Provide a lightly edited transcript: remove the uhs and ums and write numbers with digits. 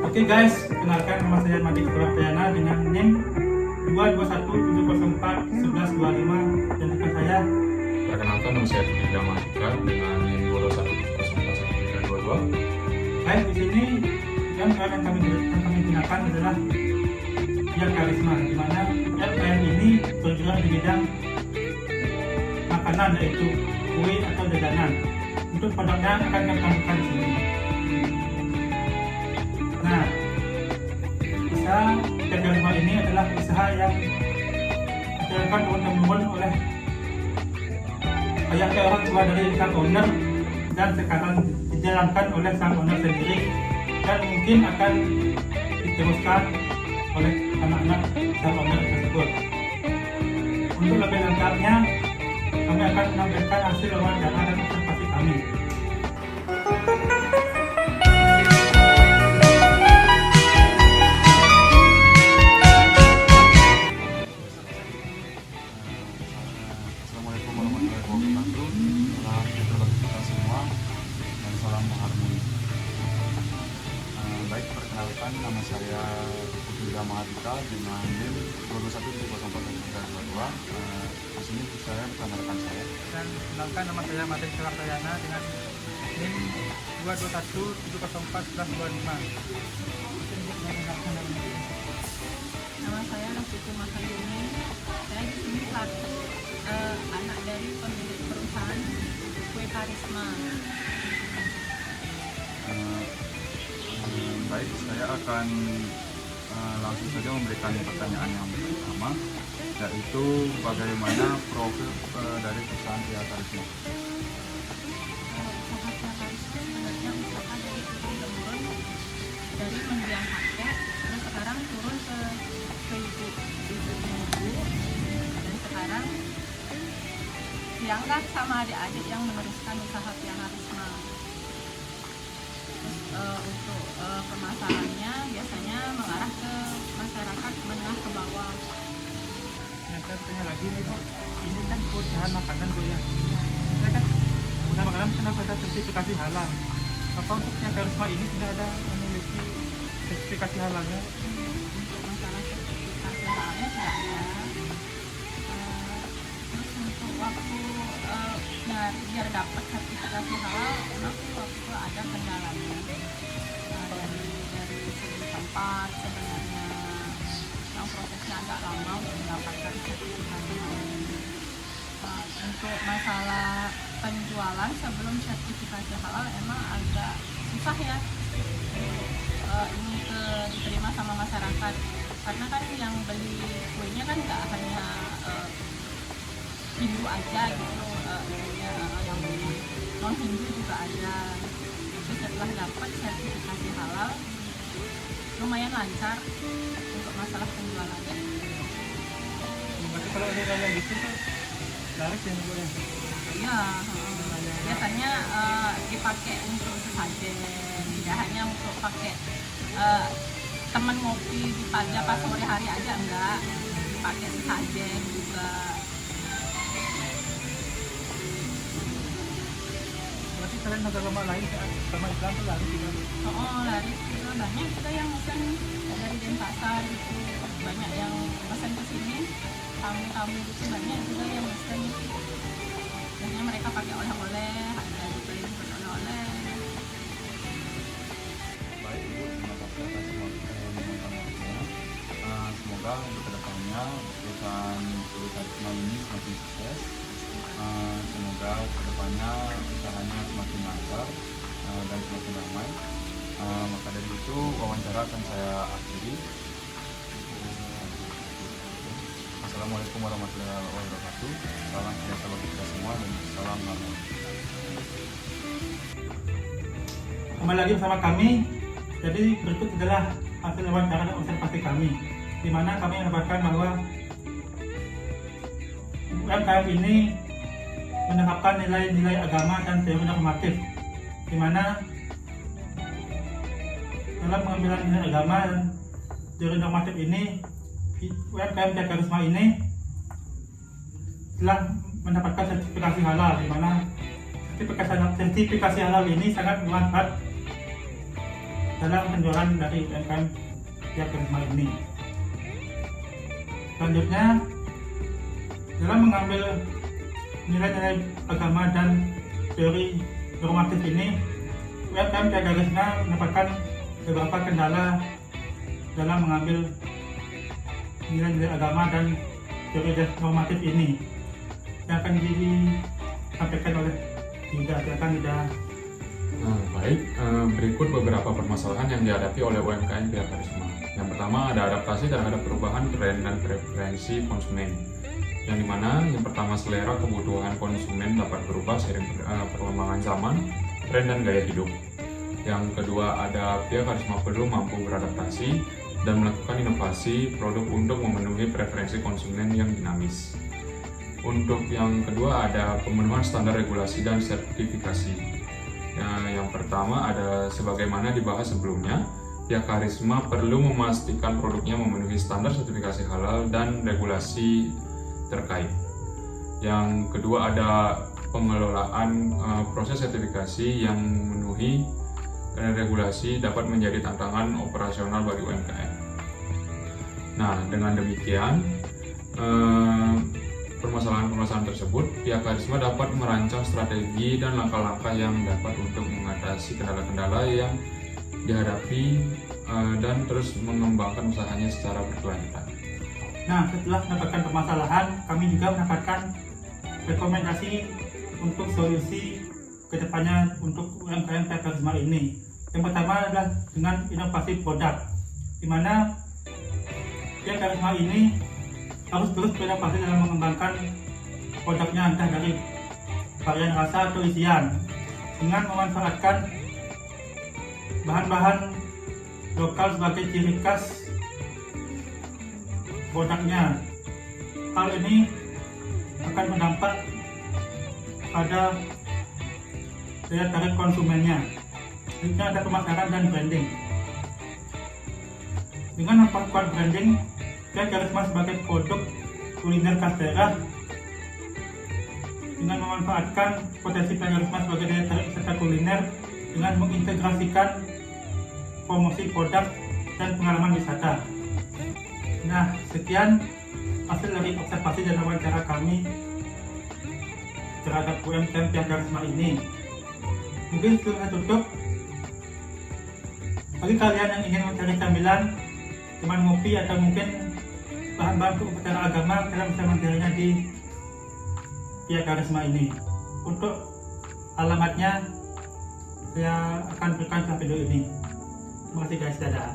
Oke guys, kenalkan nama saya Madik Prayana dengan NIM 22170411125 dan rekan saya. Perkenalkan, nama saya Titi Damadika dengan NIM 22170411122. Guys, di sini yang kami gunakan adalah Pian Karisma, di mana Pian ini bergerak di bidang makanan, yaitu kue atau jajanan. Untuk produknya akan kami tampilkan di sini. Nah, usaha Pian Karisma ini adalah usaha yang dijalankan teman-teman oleh ayah orang tua dari sang owner dan sekarang dijalankan oleh sang owner sendiri dan mungkin akan diteruskan oleh anak-anak sang owner tersebut. Untuk lebih lengkapnya, kami akan menampilkan hasil wawancara dan observasi kami. Assalamualaikum warahmatullahi wabarakatuh. Salam sejahtera bagi kita semua dan salam harmoni. Baik, perkenalkan, nama saya Titi Damadika dengan NIM 22170411122. Di sini saya bersama rekan saya. Dan kenalkan, nama saya Madik Prayana dengan NIM 22170411125. Nama saya Rafiki Makayuni. Saya di sini selaku anak dari pemilik perusahaan Kue Karisma. Baik, saya akan langsung saja memberikan pertanyaan yang pertama, yaitu bagaimana profil dari perusahaan Kue Karisma. Usaha Kue Karisma sebenarnya usaha dari turun-temurun, dari mendiang kakek, terus sekarang turun ke ibu dan sekarang dianggap sama adik-adik yang meneruskan usaha Kue Karisma. Untuk permasalahannya biasanya mengarah ke masyarakat menengah ke bawah. Nah, saya tanya lagi nih Pak, ini kan perusahaan makanan Bu ya. Saya kan perusahaan makanan kenapa ada sertifikasi halal? Apa untuk Pian Karisma ini tidak ada memiliki sertifikasi halalnya? Untuk masalah sertifikasi halalnya tidak ada. Terus untuk waktu nyari biar dapat sertifikasi halal, memang waktu itu ada kendalanya. Dari segi tempat sebenarnya yang prosesnya agak lama untuk mendapatkan sertifikasi halal. Untuk masalah penjualan sebelum sertifikasi halal emang agak susah ya. Ini diterima sama masyarakat karena kan yang beli kuenya kan nggak hanya Hindu aja gitu, yang non Hindu juga ada. Terus setelah dapat sertifikasi halal lumayan lancar untuk masalah penjualannya. Berarti kalau ada kayak gitu kan laris ya Bu ya? Iya, biasanya dipakai untuk sesajen, tidak hanya untuk pakai teman ngopi di pagi pas sore hari aja, enggak, dipakai sesajen juga. Berarti kalian agama lain sama Islam tuh laris juga? Oh, laris juga banyak juga yang pesan dari Denpasar gitu, banyak yang pesan ke sini, tamu-tamu gitu banyak juga yang pesan. Biasanya mereka pakai oleh-oleh, ada juga yang buat oleh-oleh. Baik Ibu, terima kasih atas meluangkan waktunya. Semoga untuk kedepannya perusahaan Kue Karisma ini semakin sukses. Semoga kedepannya usahanya semakin lancar dan semakin ramai. Maka dari itu wawancara akan saya akhiri. Assalamualaikum warahmatullahi wabarakatuh. Salam sejahtera bagi kita semua dan salam harmoni. Kembali lagi bersama kami. Jadi berikut adalah hasil wawancara dan observasi kami, di mana kami mendapatkan bahwa UMKM ini menerapkan nilai-nilai agama dan teori normatif, di mana dalam pengambilan nilai agama dan teori normatif ini UMKM Pian Karisma ini telah mendapatkan sertifikasi halal, di mana sertifikasi halal ini sangat bermanfaat dalam penjualan dari UMKM Via Karisma ini. Selanjutnya, dalam mengambil nilai-nilai agama dan teori normatif ini, UMKM Via Karisma mendapatkan beberapa kendala dalam mengambil nilai-nilai agama dan teori normatif ini yang akan disampaikan oleh Yuda. Silakan Yuda. Baik, berikut beberapa permasalahan yang dihadapi oleh UMKM Via Karisma. Yang pertama ada adaptasi terhadap perubahan tren dan preferensi konsumen. Yang dimana yang pertama selera kebutuhan konsumen dapat berubah seiring perkembangan zaman, tren dan gaya hidup. Yang kedua ada Via Karisma perlu mampu beradaptasi dan melakukan inovasi produk untuk memenuhi preferensi konsumen yang dinamis. Untuk yang kedua ada pemenuhan standar regulasi dan sertifikasi. Yang pertama ada sebagaimana dibahas sebelumnya, Via Karisma perlu memastikan produknya memenuhi standar sertifikasi halal dan regulasi terkait. Yang kedua ada pengelolaan proses sertifikasi yang memenuhi regulasi dapat menjadi tantangan operasional bagi UMKM. Nah, dengan demikian permasalahan-permasalahan tersebut, Via Karisma dapat merancang strategi dan langkah-langkah yang dapat untuk mengatasi kendala-kendala yang dihadapi dan terus mengembangkan usahanya secara berkelanjutan. Nah, setelah mendapatkan permasalahan, kami juga mendapatkan rekomendasi untuk solusi kedepannya untuk UMKM Via Karisma ini. Yang pertama adalah dengan inovasi produk, di mana Via Karisma ini harus terus berinovasi dalam mengembangkan produknya, entah dari varian rasa atau isian, dengan memanfaatkan bahan-bahan lokal sebagai ciri khas produknya. Hal ini akan berdampak pada daya tarik konsumennya. Selanjutnya ada pemasaran dan branding. Dengan memperkuat branding Via Karisma sebagai produk kuliner khas daerah, dengan memanfaatkan potensi Via Karisma sebagai daya tarik wisata kuliner dengan mengintegrasikan promosi produk dan pengalaman wisata. Nah, sekian hasil dari observasi dan wawancara kami terhadap UMKM Via Karisma ini. Mungkin sebelum saya tutup, bagi kalian yang ingin mencari camilan, teman ngopi atau mungkin bahan-bahan untuk upacara agama, kalian bisa mencarinya di Via Karisma ini. Untuk alamatnya saya akan berikan setelah video ini. Terima kasih guys, dadah.